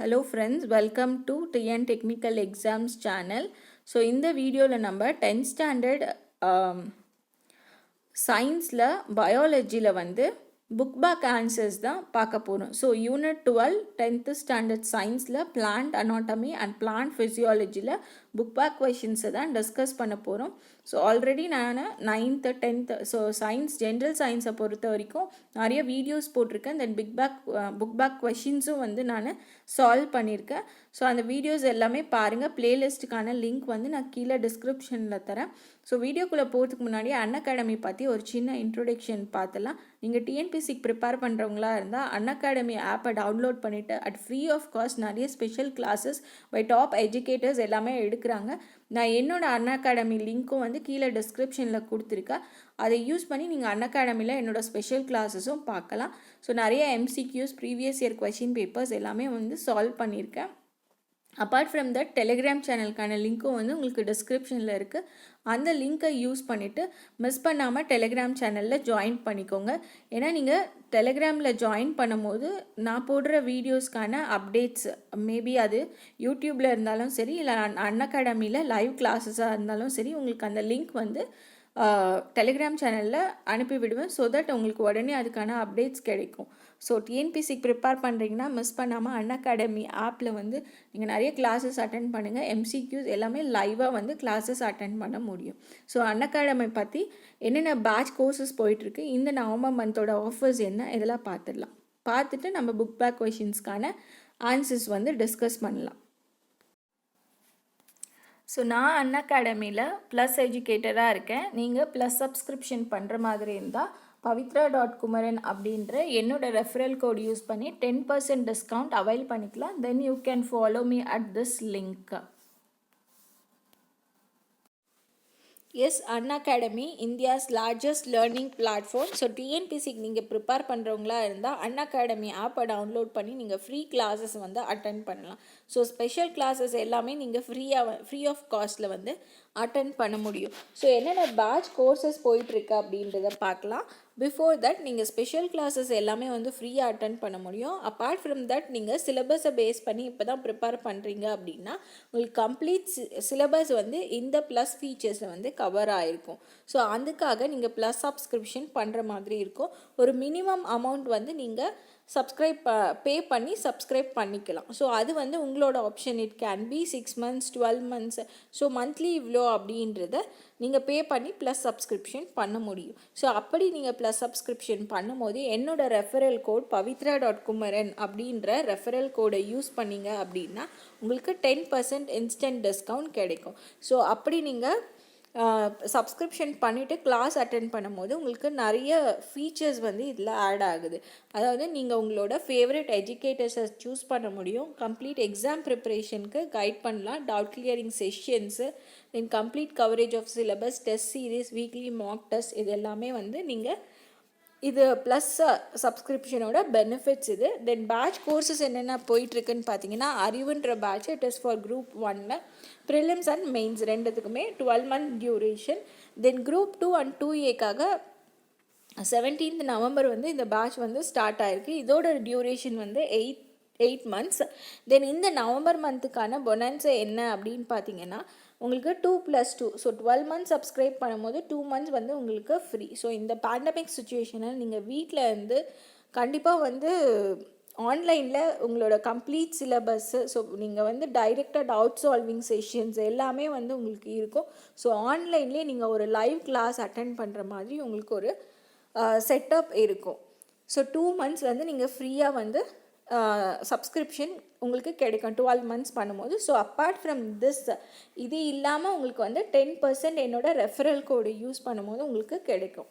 Hello friends, welcome to TN Technical Exams channel. So இந்த வீடியோவில் நம்ம 10th standard சயின்ஸில் பயாலஜியில் வந்து புக் பேக் ஆன்சர்ஸ் தான் பார்க்க போகிறோம். ஸோ யூனிட் 12 10th ஸ்டாண்டர்ட் சயின்ஸில் பிளான்ட் அனாட்டமி அண்ட் பிளான்ட் ஃபிசியாலஜியில் புக் பேக் கொஷின்ஸை தான் டிஸ்கஸ் பண்ண போகிறோம். ஸோ ஆல்ரெடி நான் 9th 10th so science general சயின்ஸை பொறுத்த வரைக்கும் நிறைய வீடியோஸ் போட்டிருக்கேன். தென் புக் பேக் கொஷின்ஸும் வந்து நான் சால்வ் பண்ணியிருக்கேன். ஸோ அந்த வீடியோஸ் எல்லாமே பாருங்கள். பிளேலிஸ்ட்டுக்கான லிங்க் வந்து நான் கீழே டிஸ்கிரிப்ஷனில் தரேன். ஸோ வீடியோக்குள்ளே போகிறதுக்கு முன்னாடி அன்அகாடமி பற்றி ஒரு சின்ன இன்ட்ரொடக்ஷன் பார்த்துலாம். நீங்கள் டிஎன்பிசிக்கு ப்ரிப்பேர் பண்ணுறவங்களா இருந்தால் அன்அகாடமி ஆப்பை டவுன்லோட் பண்ணிவிட்டு அட் ஃப்ரீ ஆஃப் காஸ்ட் நிறைய special classes by top educators எல்லாமே எடுக்கிறாங்க. நான் என்னோடய அன்அகாடமி லிங்க்கும் வந்து கீழே டிஸ்கிரிப்ஷனில் கொடுத்துருக்கேன். அதை யூஸ் பண்ணி நீங்கள் அன்அகாடமியில் என்னோடய ஸ்பெஷல் கிளாஸஸும் பார்க்கலாம். ஸோ நிறைய MCQs previous year question papers எல்லாமே வந்து சால்வ் பண்ணியிருக்கேன். அப்பார்ட் ஃப்ரம் தட் டெலிகிராம் சேனலுக்கான லிங்க்கும் வந்து உங்களுக்கு டிஸ்கிரிப்ஷனில் இருக்குது. அந்த லிங்க்கை யூஸ் பண்ணிவிட்டு மிஸ் பண்ணாமல் டெலிகிராம் சேனலில் ஜாயின் பண்ணிக்கோங்க. ஏன்னா நீங்கள் டெலிகிராமில் ஜாயின் பண்ணும்போது நான் போடுற வீடியோஸ்க்கான அப்டேட்ஸ் மேபி அது யூடியூப்பில் இருந்தாலும் சரி இல்லை அன்அகாடமியில் லைவ் கிளாஸஸாக இருந்தாலும் சரி உங்களுக்கு அந்த லிங்க் வந்து டெலிகிராம் சேனலில் அனுப்பிவிடுவேன். ஸோ தட் உங்களுக்கு உடனே அதுக்கான அப்டேட்ஸ் கிடைக்கும். ஸோ டிஎன்பிசிக்கு ப்ரிப்பேர் பண்ணுறீங்கன்னா மிஸ் பண்ணாமல் அன்அகாடமி ஆப்பில் வந்து நீங்கள் நிறைய கிளாஸஸ் அட்டென்ட் பண்ணுங்கள். எம்சிக்யூஸ் எல்லாமே லைவாக வந்து கிளாஸஸ் அட்டென்ட் பண்ண முடியும். ஸோ அன்அகாடமி பற்றி என்னென்ன பேட்ச் கோர்சஸ் போயிட்டுருக்கு, இந்த நவம்பர் மந்தோட ஆஃபர்ஸ் என்ன, இதெல்லாம் பார்த்துட்டு நம்ம புக் பேக் கொஷின்ஸ்க்கான ஆன்சர்ஸ் வந்து டிஸ்கஸ் பண்ணலாம். ஸோ நான் அன்அகாடமியில் ப்ளஸ் எஜுகேட்டராக இருக்கேன். நீங்கள் ப்ளஸ் சப்ஸ்கிரிப்ஷன் பண்ணுற மாதிரி இருந்தால் pavitra.kumaran அப்படின்ற என்னோடய ரெஃபரல் கோட் யூஸ் பண்ணி 10% டிஸ்கவுண்ட் அவைல் பண்ணிக்கலாம். Then you can follow me at this link. Yes, Unacademy India's largest learning platform. So டிஎன்பிசிக்கு நீங்கள் ப்ரிப்பேர் பண்ணுறவங்களா இருந்தால் அன்அகாடமி ஆப்பை டவுன்லோட் பண்ணி நீங்கள் ஃப்ரீ கிளாஸஸ் வந்து அட்டென்ட் பண்ணலாம். ஸோ ஸ்பெஷல் கிளாஸஸ் எல்லாமே நீங்கள் ஃப்ரீ ஆஃப் காஸ்ட்டில் வந்து அட்டென்ட் பண்ண முடியும். ஸோ என்னென்ன பேட்ச் கோர்சஸ் போயிட்டுருக்கு அப்படின்றத பார்க்கலாம். பிஃபோர் தட் நீங்கள் ஸ்பெஷல் கிளாஸஸ் எல்லாமே வந்து ஃப்ரீயாக அட்டென்ட் பண்ண முடியும். அப்பார்ட் ஃப்ரம் தட் நீங்கள் சிலபஸை பேஸ் பண்ணி இப்போ தான் ப்ரிப்பேர் பண்ணுறீங்க அப்படின்னா உங்களுக்கு கம்ப்ளீட் சிலபஸ் வந்து இந்த ப்ளஸ் ஃபீச்சர்ஸில் வந்து கவர் ஆகிருக்கும். ஸோ அதுக்காக நீங்கள் ப்ளஸ் சப்ஸ்கிரிப்ஷன் பண்ணுற மாதிரி இருக்கும். ஒரு மினிமம் அமௌண்ட் வந்து நீங்கள் பே பண்ணி சப்ஸ்கிரைப் பண்ணிக்கலாம். ஸோ அது வந்து உங்களோட option. It can be 6 months 12 months. So monthly இவ்வளோ அப்படின்றத நீங்கள் பே பண்ணி ப்ளஸ் சப்ஸ்கிரிப்ஷன் பண்ண முடியும். ஸோ அப்படி நீங்கள் ப்ளஸ் சப்ஸ்கிரிப்ஷன் பண்ணும்போது என்னோட ரெஃபரல் கோட் pavitra.kumaran அப்படின்ற ரெஃபரல் கோடை யூஸ் பண்ணிங்க அப்படின்னா உங்களுக்கு 10% இன்ஸ்டன்ட் டிஸ்கவுண்ட் கிடைக்கும். ஸோ அப்படி நீங்கள் சப்ஸ்கிரிப்ஷன் பண்ணிவிட்டு கிளாஸ் அட்டென்ட் பண்ணும்போது உங்களுக்கு நிறைய ஃபீச்சர்ஸ் வந்து இதில் ஆட் ஆகுது. அதாவது நீங்கள் உங்களோட ஃபேவரட் எஜுகேட்டர்ஸை சூஸ் பண்ண முடியும். கம்ப்ளீட் எக்ஸாம் ப்ரிப்பரேஷனுக்கு கைட் பண்ணலாம். Doubt clearing sessions, then complete coverage of syllabus, test series, weekly mock test, இது எல்லாமே வந்து நீங்கள் இது ப்ளஸ் சப்ஸ்கிரிப்ஷனோட பெனிஃபிட்ஸ் இது. தென் பேட்ச் கோர்சஸ் என்னென்ன போயிட்டுருக்குன்னு பார்த்தீங்கன்னா அறிவுன்ற batch it is for group 1 prelims and mains ரெண்டுத்துக்குமே 12 month duration. Then group 2 and 2Aக்காக 17th November வந்து இந்த பேட்ச் வந்து ஸ்டார்ட் ஆகிருக்கு. இதோட டியூரேஷன் வந்து 8 months. தென் இந்த நவம்பர் மந்த்துக்கான பொனன்ஸை என்ன அப்படின்னு பார்த்தீங்கன்னா உங்களுக்கு 2+2 ஸோ 12 months சப்ஸ்கிரைப் பண்ணும்போது 2 months வந்து உங்களுக்கு ஃப்ரீ. ஸோ இந்த பேண்டமிக் சுச்சுவேஷனில் நீங்கள் வீட்டில் இருந்து கண்டிப்பாக வந்து ஆன்லைனில் உங்களோட கம்ப்ளீட் சிலபஸ்ஸு, ஸோ நீங்கள் வந்து டைரெக்டாக டவுட் சால்விங் செஷன்ஸ் எல்லாமே வந்து உங்களுக்கு இருக்கும். ஸோ ஆன்லைன்லேயே நீங்கள் ஒரு லைவ் கிளாஸ் அட்டென்ட் பண்ணுற மாதிரி உங்களுக்கு ஒரு செட்டப் இருக்கும். ஸோ 2 months வந்து நீங்கள் ஃப்ரீயாக வந்து சப்ஸ்கிரிப்ஷன் உங்களுக்கு கிடைக்கும் 12 months பண்ணும்போது. ஸோ அப்பார்ட் ஃப்ரம் திஸ் இது இல்லாமல் உங்களுக்கு வந்து 10% என்னோடய ரெஃபரல் கோடு யூஸ் பண்ணும்போது உங்களுக்கு கிடைக்கும்.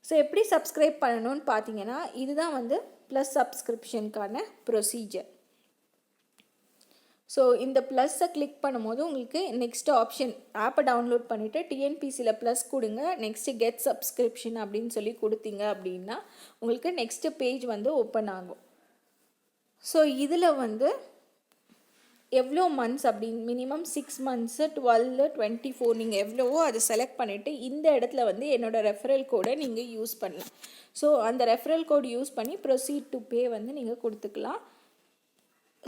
ஸோ எப்படி சப்ஸ்கிரைப் பண்ணணும்னு பார்த்தீங்கன்னா இதுதான் வந்து ப்ளஸ் சப்ஸ்கிரிப்ஷனுக்கான ப்ரொசீஜர். ஸோ இந்த ப்ளஸ்ஸை கிளிக் பண்ணும்போது உங்களுக்கு நெக்ஸ்ட் ஆப்ஷன் ஆப்பை டவுன்லோட் பண்ணிவிட்டு டிஎன்பிசியில் ப்ளஸ் கொடுங்க, நெக்ஸ்ட்டு கெட் சப்ஸ்கிரிப்ஷன் அப்படின்னு சொல்லி கொடுத்தீங்க அப்படின்னா உங்களுக்கு நெக்ஸ்ட்டு பேஜ் வந்து ஓப்பன் ஆகும். ஸோ இதில் வந்து எவ்வளோ மந்த்ஸ் அப்படின்னு மினிமம் 6 months 12 24 நீங்கள் எவ்வளவோ அதை செலக்ட் பண்ணிவிட்டு இந்த இடத்துல வந்து என்னோடய ரெஃபரல் கோடை நீங்கள் யூஸ் பண்ணலாம். ஸோ அந்த ரெஃபரல் கோடு யூஸ் பண்ணி ப்ரொசீட் டு பே வந்து நீங்கள் கொடுத்துக்கலாம்.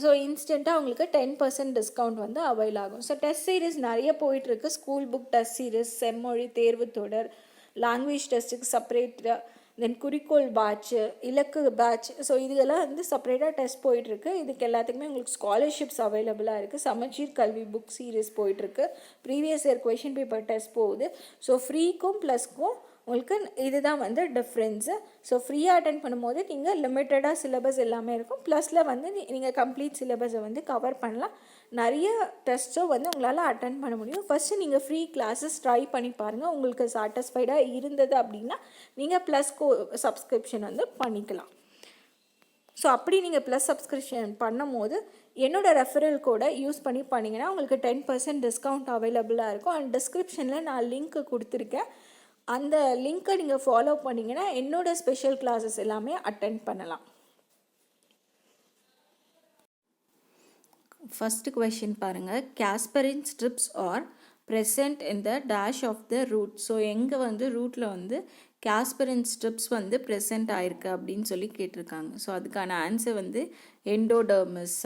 ஸோ இன்ஸ்டண்ட்டாக உங்களுக்கு 10% டிஸ்கவுண்ட் வந்து அவைல் ஆகும். ஸோ டெஸ்ட் சீரிஸ் நிறைய போயிட்டுருக்கு. ஸ்கூல் புக் டெஸ்ட் சீரிஸ், செம்மொழி தேர்வு தொடர், லாங்குவேஜ் டெஸ்ட்டுக்கு செப்பரேட்டாக, தென் குறிக்கோள் பேட்ச்சு, இலக்கு பேட்ச், ஸோ இதுக்கெல்லாம் வந்து செப்பரேட்டாக டெஸ்ட் போயிட்டுருக்கு. இதுக்கு எல்லாத்துக்குமே உங்களுக்கு ஸ்காலர்ஷிப்ஸ் அவைலபிளாக இருக்குது. சமச்சீர் கல்வி புக் சீரிஸ் போயிட்டுருக்கு. Previous year question paper test போகுது. ஸோ ஃப்ரீக்கும் ப்ளஸ்க்கும் உங்களுக்கு இதுதான் வந்து டிஃப்ரென்ஸு. ஸோ ஃப்ரீயாக அட்டென்ட் பண்ணும்போது நீங்கள் லிமிட்டடாக சிலபஸ் எல்லாமே இருக்கும். ப்ளஸில் வந்து நீங்கள் கம்ப்ளீட் சிலபஸை வந்து கவர் பண்ணலாம். நிறைய டெஸ்ட்டும் வந்து உங்களால் அட்டென்ட் பண்ண முடியும். ஃபஸ்ட்டு நீங்கள் ஃப்ரீ கிளாஸஸ் ட்ரை பண்ணி பாருங்கள். உங்களுக்கு சாட்டிஸ்ஃபைடாக இருந்தது அப்படின்னா நீங்கள் ப்ளஸ் சப்ஸ்கிரிப்ஷன் வந்து பண்ணிக்கலாம். ஸோ அப்படி நீங்கள் ப்ளஸ் சப்ஸ்கிரிப்ஷன் பண்ணும் போது என்னோடய ரெஃபரல் கோடை யூஸ் பண்ணி பண்ணிங்கன்னா உங்களுக்கு 10% டிஸ்கவுண்ட் அவைலபிளாக இருக்கும். அண்ட் டிஸ்கிரிப்ஷனில் நான் லிங்க் கொடுத்துருக்கேன். அந்த லிங்க்கை நீங்கள் ஃபாலோ பண்ணிங்கன்னா என்னோடய ஸ்பெஷல் கிளாஸஸ் எல்லாமே அட்டென்ட் பண்ணலாம். ஃபஸ்ட்டு கொஷின் பாருங்கள். Casparian strips are present in the dash of the root. So எங்கே வந்து ரூட்டில் வந்து காஸ்பரின் ஸ்ட்ரிப்ஸ் வந்து ப்ரெசென்ட் ஆயிருக்கு அப்படின்னு சொல்லி கேட்டிருக்காங்க. ஸோ அதுக்கான ஆன்சர் வந்து endodermis.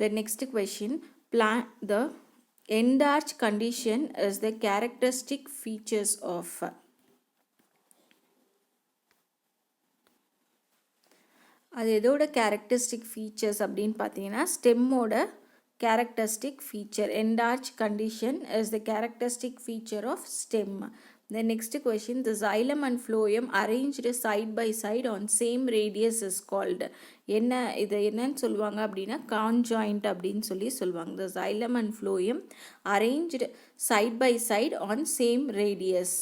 The next question, the endarch condition is the characteristic features of. அது எதோட characteristic features அப்படின்னு பார்த்தீங்கன்னா ஸ்டெம்மோட characteristic feature. endarch condition is the characteristic feature of stem. The next question, the xylem and phloem arranged side by side on same radius is called. என்ன இது என்னன்னு சொல்லுவாங்க அப்படின்னா conjoint அப்படின்னு சொல்லி சொல்லுவாங்க. The xylem and phloem arranged side by side on same radius.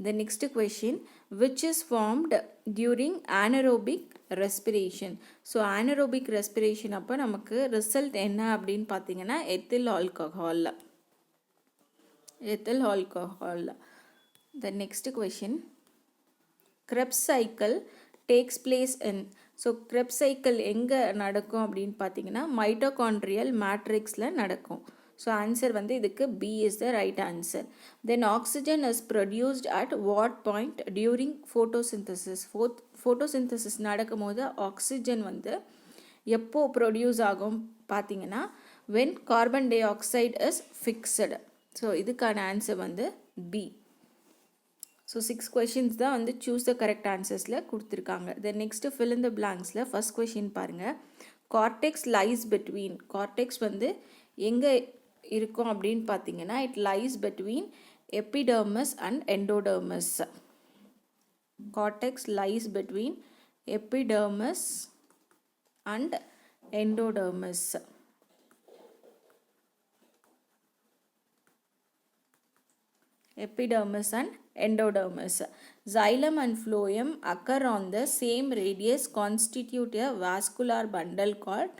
The next question, which is formed during anaerobic respiration. So anaerobic respiration அப்போ நமக்கு ரிசல்ட் என்ன அப்படின்னு பார்த்தீங்கன்னா ethyl alcohol. The next question, Krebs cycle takes place in. So Krebs cycle எங்கே நடக்கும் அப்படின்னு பார்த்தீங்கன்னா mitochondrial மேட்ரிக்ஸில் நடக்கும். ஸோ ஆன்சர் வந்து இதுக்கு B is the right answer. Then oxygen is produced at what point during photosynthesis. photosynthesis நடக்கும் போது ஆக்சிஜன் வந்து எப்போ ப்ரொடியூஸ் ஆகும் பார்த்தீங்கன்னா when carbon dioxide is fixed. So இதுக்கான ஆன்சர் வந்து B. ஸோ 6 questions தான் வந்து சூஸ் த கரெக்ட் ஆன்சர்ஸில் கொடுத்துருக்காங்க. Then next fill in the பிளாங்க்ஸில் ஃபஸ்ட் கொஷின் பாருங்கள். Cortex lies between. கார்டெக்ஸ் வந்து எங்கே இருக்கும் அப்படின்னு பார்த்தீங்கன்னா it lies between epidermis and endodermis. Cortex lies between epidermis and endodermis. Epidermis and endodermis. Xylem and phloem occur on the same radius, constitute a vascular bundle called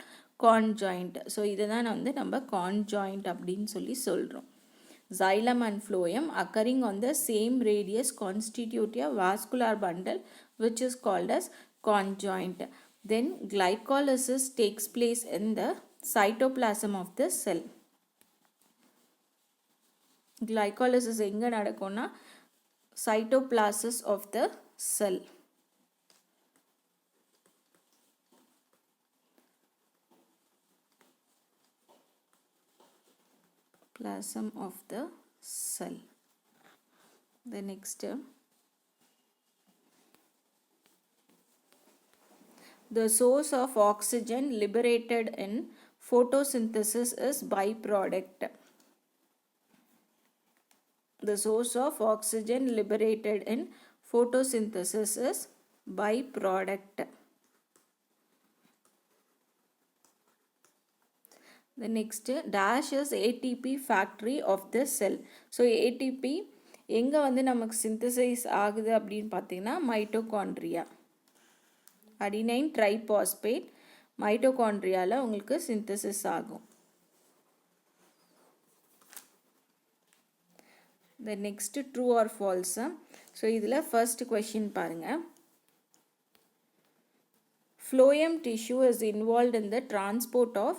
conjoint. So இதுதான் வந்து நம்ம conjoint அப்படின்னு சொல்லி சொல்கிறோம். Xylem and phloem occurring on the same radius constitute a vascular bundle which is called as conjoint. Then glycolysis takes place in the cytoplasm of the cell. glycolysis எங்கே நடக்கும்னா cytoplasm of the cell. plasm of the cell. The next, the source of oxygen liberated in photosynthesis is byproduct. The source of oxygen liberated in photosynthesis is byproduct. The next, dash is ATP factory of the cell. So ATP எங்கே வந்து நமக்கு synthesise ஆகுது அப்படின்னு பார்த்தீங்கன்னா mitochondria. Adenine triphosphate மைட்டோகாண்ட்ரியாவில் உங்களுக்கு synthesis ஆகும். The next, true or false. So இதில் first question பாருங்கள். Phloem tissue is involved in the transport of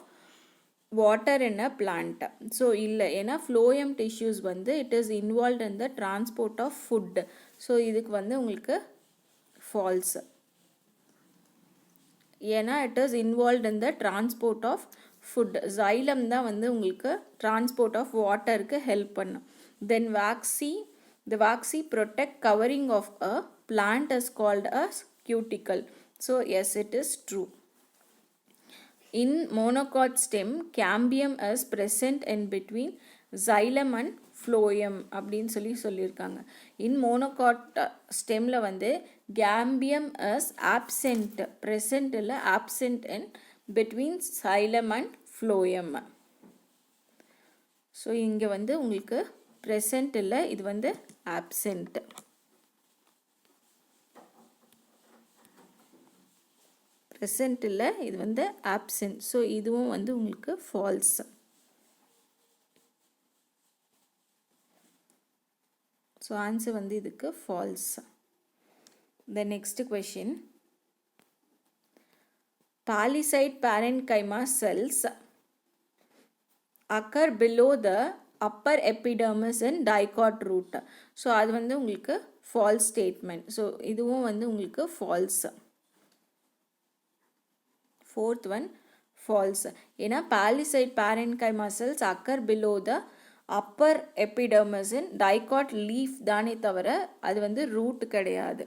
water in a plant. So இல்லை, ஏன்னா phloem tissues வந்து it is involved in the transport of food. So இதுக்கு வந்து உங்களுக்கு false. ஏன்னா it is involved in the transport of food. xylem தான் வந்து உங்களுக்கு டிரான்ஸ்போர்ட் ஆஃப் வாட்டருக்கு ஹெல்ப் பண்ணும். தென் the waxy protect covering of a plant is called as cuticle. So yes, it is true. In monocot stem, cambium is present in between xylem and phloem அப்படின்னு சொல்லியிருக்காங்க. In monocot ஸ்டெம்மில் வந்து cambium is absent, present இல்லை absent in between xylem and phloem. So இங்கே வந்து உங்களுக்கு present இல்லை, இது வந்து ஆப்சென்ட். ப்ரெசென்ட் இல்லை, இது வந்து ஆப்சென்ட். ஸோ இதுவும் வந்து உங்களுக்கு ஃபால்ஸ். ஸோ ஆன்சர் வந்து இதுக்கு false. The next question, palisade parenchyma cells occur below the upper epidermis in dicot root. So அது வந்து உங்களுக்கு ஃபால்ஸ் ஸ்டேட்மெண்ட். ஸோ இதுவும் வந்து உங்களுக்கு ஃபால்ஸ். Fourth one false. ஏன்னா palisade parenchyma cells occur below the upper எபிடர்மஸின் டைகாட் லீஃப் தானே தவிர அது வந்து ரூட் கிடையாது.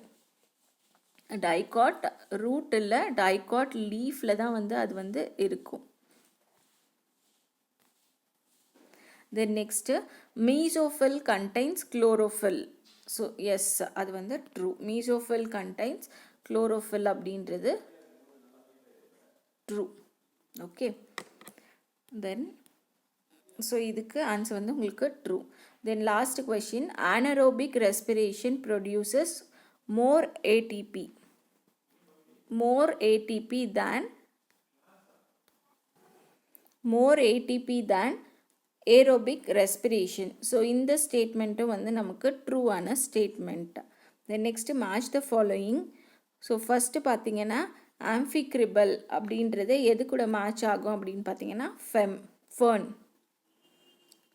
டைகாட் ரூட் இல்லை, டைகாட் லீஃபில் தான் வந்து அது வந்து இருக்கும். Then next mesophyll contains chlorophyll. So yes, அது வந்து ட்ரூ. மீசோஃபில் கண்டைன்ஸ் குளோரோஃபில் அப்படின்றது ட்ரூ. ஓகே, தென் ஸோ இதுக்கு ஆன்சர் வந்து உங்களுக்கு true. Then last question, anaerobic respiration produces more ATP than aerobic respiration. So இந்த ஸ்டேட்மெண்ட்டும் வந்து நமக்கு ட்ரூவான statement. Then next match the following. So first பார்த்தீங்கன்னா ஆம்ஃபிக்ரிபல் அப்படின்றது எது கூட மேட்ச் ஆகும் அப்படின்னு பார்த்தீங்கன்னா ஃபர்ன்.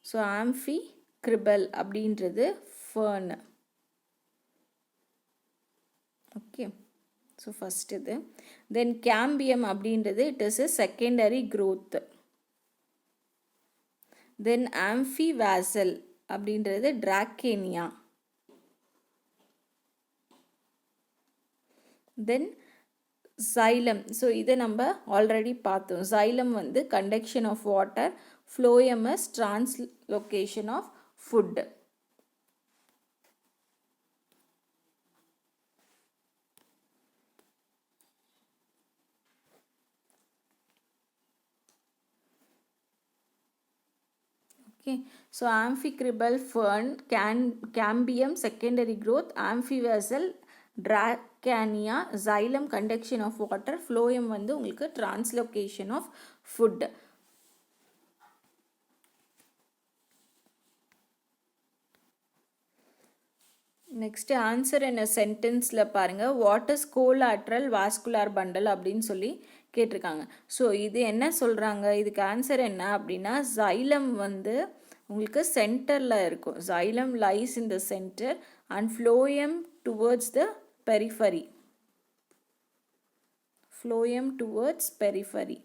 ஸோ ஆம்ஃபிக்ரிபல் அப்படின்றது ஃபர்ன். ஓகே, ஸோ ஃபஸ்ட் இது. தென் கேம்பியம் அப்படின்றது it is a secondary growth. தென் ஆம்ஃபிவாசல் அப்படின்றது ட்ராக்கேனியா. தென் xylem. ஸோ இதை நம்ம ஆல்ரெடி பார்த்தோம். xylem வந்து conduction of water, phloem is translocation of food. Okay, so amphicribal fern, cambium secondary growth, amphivasal ட்ராக்கேனியா, xylem conduction of water, phloem வந்து உங்களுக்கு translocation of food. Next answer என்ன சென்டென்ஸில் பாருங்கள். What is கோலாட்ரல் vascular bundle அப்படின்னு சொல்லி கேட்டிருக்காங்க. So இது என்ன சொல்கிறாங்க, இதுக்கு ஆன்சர் என்ன அப்படின்னா xylem வந்து உங்களுக்கு சென்டரில் இருக்கும். xylem lies in the center and phloem towards the periphery. phloem towards periphery.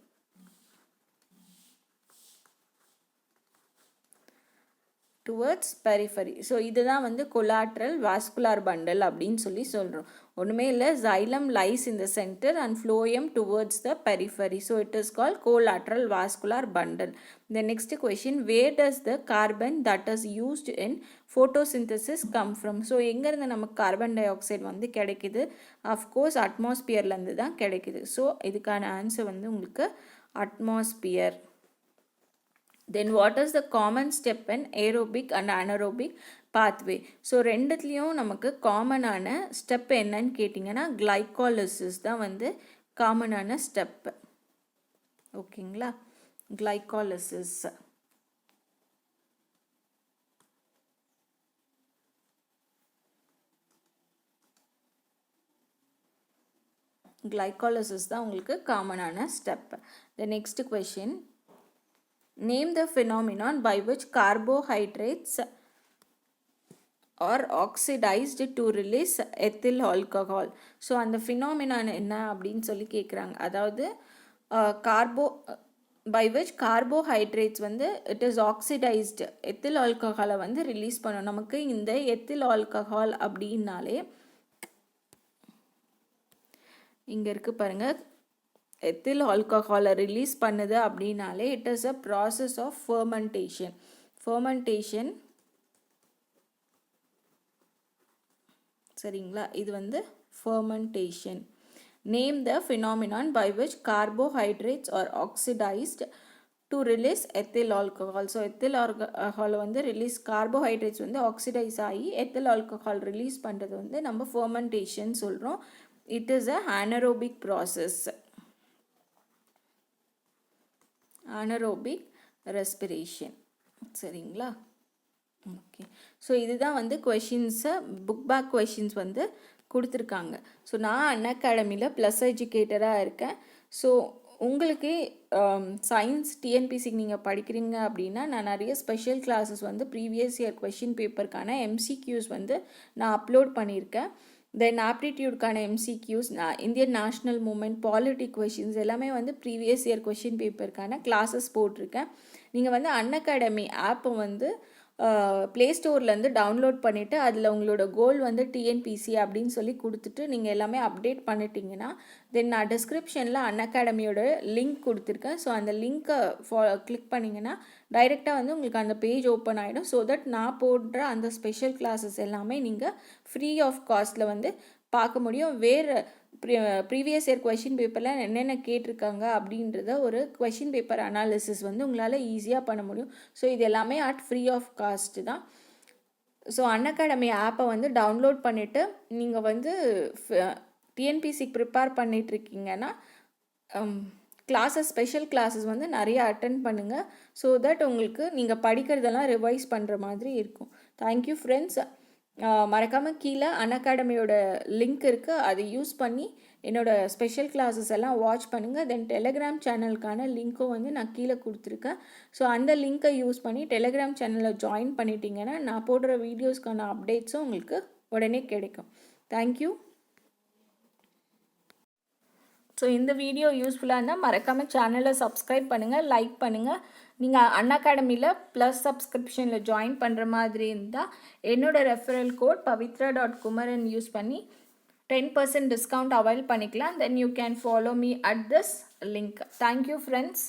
Towards periphery. So இதுதான் வந்து கொலாட்ரல் வாஸ்குலார் பண்டல் அப்படின்னு சொல்லி சொல்கிறோம். ஒன்றுமே இல்லை, xylem lies in the center and phloem towards the periphery. So it is called collateral vascular bundle. The next question, where does the carbon that is used in photosynthesis come from? So எங்கேருந்து நமக்கு carbon di oxide வந்து கிடைக்குது? Of course அட்மாஸ்பியர்லேருந்து தான் கிடைக்குது. So இதுக்கான answer வந்து உங்களுக்கு atmosphere. Then what is the common step in aerobic and anaerobic pathway? So ரெண்டுத்துலேயும் நமக்கு காமனான ஸ்டெப் என்னன்னு கேட்டிங்கன்னா கிளைகாலிசிஸ் தான் வந்து காமனான ஸ்டெப்பு. ஓகேங்களா, கிளைகாலிசிஸ். கிளைகாலிசிஸ் தான் உங்களுக்கு காமனான step. The next question, name the phenomenon by which carbohydrates or oxidized to release ethyl alcohol. So அந்த ஃபினாமினான் என்ன அப்படின்னு சொல்லி கேட்குறாங்க. அதாவது by which carbohydrates வந்து it is oxidized ethyl alcohol வந்து ரிலீஸ் பண்ணும். நமக்கு இந்த ethyl alcohol அப்படின்னாலே இங்கே இருக்கு பாருங்க, ethyl alcohol ரிலீஸ் பண்ணுது அப்படின்னாலே it is a process of fermentation சரிங்களா. இது வந்து fermentation. Name the phenomenon by which carbohydrates are oxidised to release ethyl alcohol. So ethyl alcohol வந்து கார்போஹைட்ரேட்ஸ் வந்து ஆக்சிடைஸ் ஆகி எத்தில் ஆல்கஹால் ரிலீஸ் பண்ணுறது வந்து நம்ம ஃபர்மெண்டேஷன் சொல்கிறோம். It is a anaerobic process, anaerobic respiration சரிங்களா. ஓகே, ஸோ இதுதான் வந்து கொஷின்ஸை புக் பேக் கொஷின்ஸ் வந்து கொடுத்துருக்காங்க. ஸோ நான் அன்அகாடமியில் ப்ளஸ் எஜுகேட்டராக இருக்கேன். ஸோ உங்களுக்கு சயின்ஸ் டிஎன்பிசிக்கு நீங்கள் படிக்கிறீங்க அப்படின்னா நான் நிறைய ஸ்பெஷல் கிளாஸஸ் வந்து ப்ரீவியஸ் இயர் கொஷின் பேப்பருக்கான எம்சிக்யூஸ் வந்து நான் அப்லோட் பண்ணியிருக்கேன். தென் ஆப்டிடியூட்கான MCQs, Indian national movement, polity questions எல்லாமே வந்து ப்ரீவியஸ் இயர் கொஷின் பேப்பருக்கான கிளாஸஸ் போட்டிருக்கேன். நீங்கள் வந்து அன்அகாடமி ஆப்பை வந்து ப்ளே ஸ்டோர்லேருந்து டவுன்லோட் பண்ணிவிட்டு அதில் உங்களோட கோல் வந்து டிஎன்பிசி அப்படின்னு சொல்லி கொடுத்துட்டு நீங்கள் எல்லாமே அப்டேட் பண்ணிட்டீங்கன்னா தென் நான் டிஸ்கிரிப்ஷனில் அன்அகாடமியோட லிங்க் கொடுத்துருக்கேன். ஸோ அந்த லிங்க்கை கிளிக் பண்ணிங்கன்னா டைரெக்டாக வந்து உங்களுக்கு அந்த பேஜ் ஓப்பன் ஆகிடும். ஸோ தட் நான் போடுற அந்த ஸ்பெஷல் கிளாஸஸ் எல்லாமே நீங்கள் ஃப்ரீ ஆஃப் காஸ்ட்டில் வந்து பார்க்க முடியும். வேறு ப்ரீவியஸ் இயர் கொஷின் பேப்பரில் என்னென்ன கேட்டிருக்காங்க அப்படின்றத ஒரு கொஷின் பேப்பர் அனாலிசிஸ் வந்து உங்களால் ஈஸியாக பண்ண முடியும். ஸோ இது எல்லாமே ஃப்ரீ ஆஃப் காஸ்ட்டு தான். ஸோ அன்அகாடமி ஆப்பை வந்து டவுன்லோட் பண்ணிவிட்டு நீங்கள் வந்து டிஎன்பிசிக்கு ப்ரிப்பேர் பண்ணிகிட்ருக்கீங்கன்னா ஸ்பெஷல் கிளாஸஸ் வந்து நிறைய அட்டென்ட் பண்ணுங்கள். ஸோ தட் உங்களுக்கு நீங்கள் படிக்கிறதெல்லாம் ரிவைஸ் பண்ணுற மாதிரி இருக்கும். Thank you friends. மறக்காமல் கீழே அன்அகாடமியோட லிங்க் இருக்குது, அதை யூஸ் பண்ணி என்னோடய ஸ்பெஷல் கிளாஸஸ் எல்லாம் வாட்ச் பண்ணுங்கள். தென் டெலகிராம் சேனலுக்கான லிங்க்கும் வந்து நான் கீழே கொடுத்துருக்கேன். ஸோ அந்த லிங்க்கை யூஸ் பண்ணி டெலகிராம் சேனலில் ஜாயின் பண்ணிட்டீங்கன்னா நான் போடுற வீடியோஸ்க்கான அப்டேட்ஸும் உங்களுக்கு உடனே கிடைக்கும். தேங்க்யூ. ஸோ இந்த வீடியோ யூஸ்ஃபுல்லாக இருந்தால் மறக்காமல் சேனலை சப்ஸ்கிரைப் பண்ணுங்கள், லைக் பண்ணுங்கள். நீங்கள் அன்அகாடமியில் ப்ளஸ் சப்ஸ்கிரிப்ஷனில் ஜாயின் பண்ணுற மாதிரி இருந்தால் என்னோடய ரெஃபரல் கோட் pavitra.kumaran யூஸ் பண்ணி 10% டிஸ்கவுண்ட் அவைல் பண்ணிக்கலாம். Then you can follow me at this link. Thank you friends.